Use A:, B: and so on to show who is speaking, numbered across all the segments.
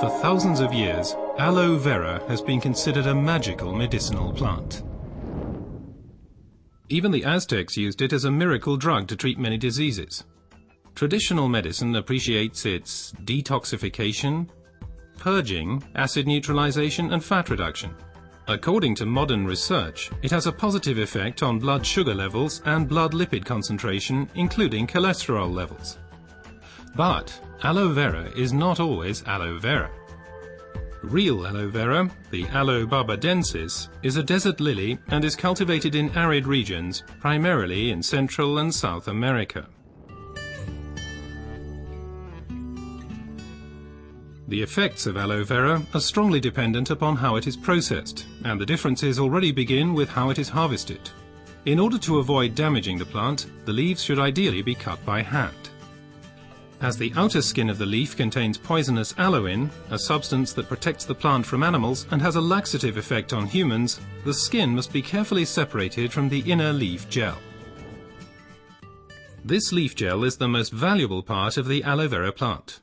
A: For thousands of years, aloe vera has been considered a magical medicinal plant. Even the Aztecs used it as a miracle drug to treat many diseases. Traditional medicine appreciates its detoxification, purging, acid neutralization, and fat reduction. According to modern research, it has a positive effect on blood sugar levels and blood lipid concentration, including cholesterol levels. But aloe vera is not always aloe vera. Real aloe vera, the Aloe barbadensis, is a desert lily and is cultivated in arid regions, primarily in Central and South America. The effects of aloe vera are strongly dependent upon how it is processed, and the differences already begin with how it is harvested. In order to avoid damaging the plant, the leaves should ideally be cut by hand. As the outer skin of the leaf contains poisonous aloin, a substance that protects the plant from animals and has a laxative effect on humans, the skin must be carefully separated from the inner leaf gel. This leaf gel is the most valuable part of the aloe vera plant.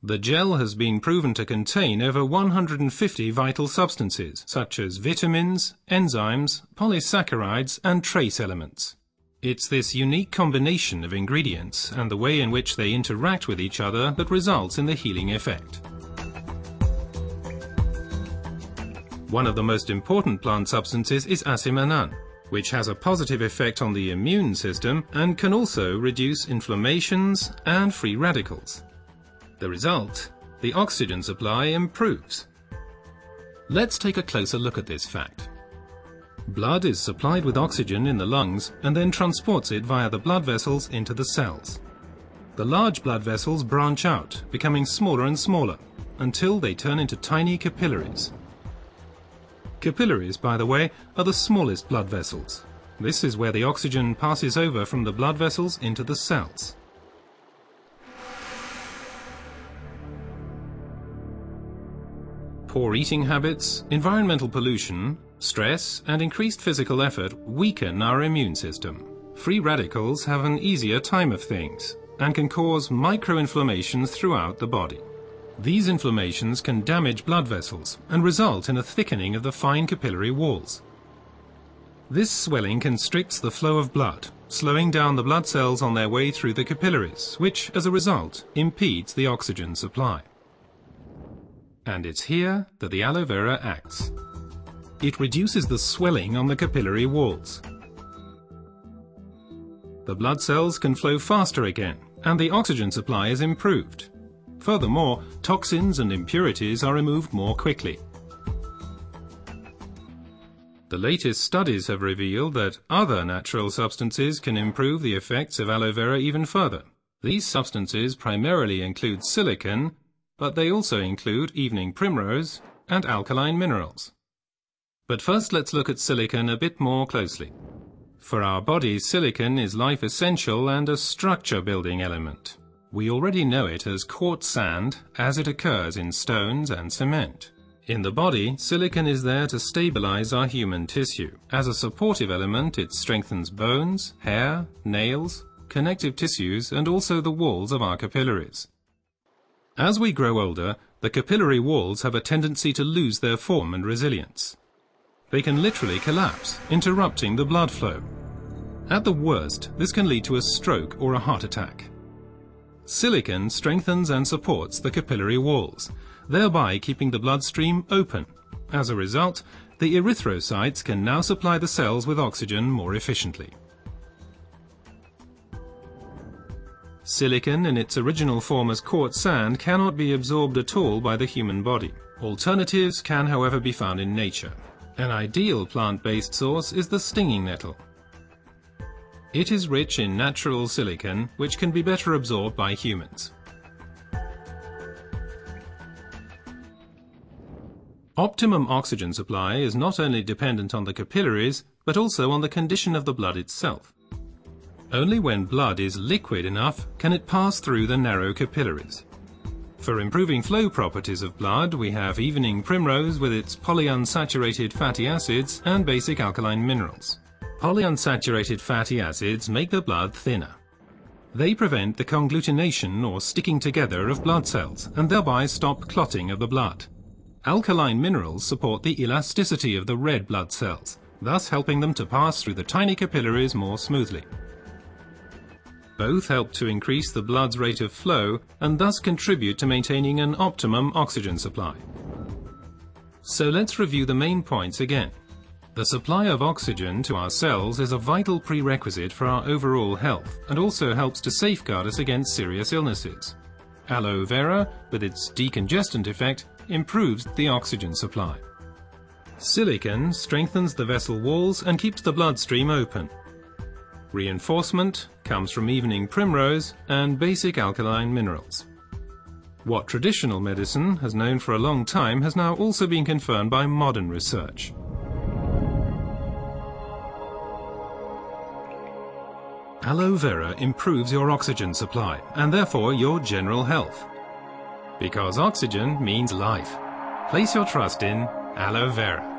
A: The gel has been proven to contain over 150 vital substances, such as vitamins, enzymes, polysaccharides, and trace elements. It's this unique combination of ingredients and the way in which they interact with each other that results in the healing effect. One of the most important plant substances is asimanan, which has a positive effect on the immune system and can also reduce inflammations and free radicals. The result, the oxygen supply improves. Let's take a closer look at this fact. Blood is supplied with oxygen in the lungs and then transports it via the blood vessels into the cells. The large blood vessels branch out, becoming smaller and smaller, until they turn into tiny capillaries. Capillaries, by the way, are the smallest blood vessels. This is where the oxygen passes over from the blood vessels into the cells. Poor eating habits, environmental pollution, stress, and increased physical effort weaken our immune system. Free radicals have an easier time of things and can cause microinflammations throughout the body. These inflammations can damage blood vessels and result in a thickening of the fine capillary walls. This swelling constricts the flow of blood, slowing down the blood cells on their way through the capillaries, which, as a result, impedes the oxygen supply. And it's here that the aloe vera acts. It reduces the swelling on the capillary walls. The blood cells can flow faster again, and the oxygen supply is improved. Furthermore, toxins and impurities are removed more quickly. The latest studies have revealed that other natural substances can improve the effects of aloe vera even further. These substances primarily include silicon, but they also include evening primrose and alkaline minerals. But first let's look at silicon a bit more closely. For our bodies, silicon is life essential and a structure-building element. We already know it as quartz sand, as it occurs in stones and cement. In the body, silicon is there to stabilize our human tissue. As a supportive element, it strengthens bones, hair, nails, connective tissues, and also the walls of our capillaries. As we grow older, the capillary walls have a tendency to lose their form and resilience. They can literally collapse, interrupting the blood flow. At the worst, this can lead to a stroke or a heart attack. Silicon strengthens and supports the capillary walls, thereby keeping the bloodstream open. As a result, the erythrocytes can now supply the cells with oxygen more efficiently. Silicon in its original form as quartz sand cannot be absorbed at all by the human body. Alternatives can, however, be found in nature. An ideal plant-based source is the stinging nettle. It is rich in natural silicon, which can be better absorbed by humans. Optimum oxygen supply is not only dependent on the capillaries, but also on the condition of the blood itself. Only when blood is liquid enough can it pass through the narrow capillaries. For improving flow properties of blood, we have evening primrose with its polyunsaturated fatty acids and basic alkaline minerals. Polyunsaturated fatty acids make the blood thinner. They prevent the conglutination or sticking together of blood cells and thereby stop clotting of the blood. Alkaline minerals support the elasticity of the red blood cells, thus helping them to pass through the tiny capillaries more smoothly. Both help to increase the blood's rate of flow and thus contribute to maintaining an optimum oxygen supply. So let's review the main points again. The supply of oxygen to our cells is a vital prerequisite for our overall health and also helps to safeguard us against serious illnesses. Aloe vera, with its decongestant effect, improves the oxygen supply. Silicon strengthens the vessel walls and keeps the bloodstream open. Reinforcement comes from evening primrose and basic alkaline minerals. What traditional medicine has known for a long time has now also been confirmed by modern research. Aloe vera improves your oxygen supply and therefore your general health. Because oxygen means life. Place your trust in aloe vera.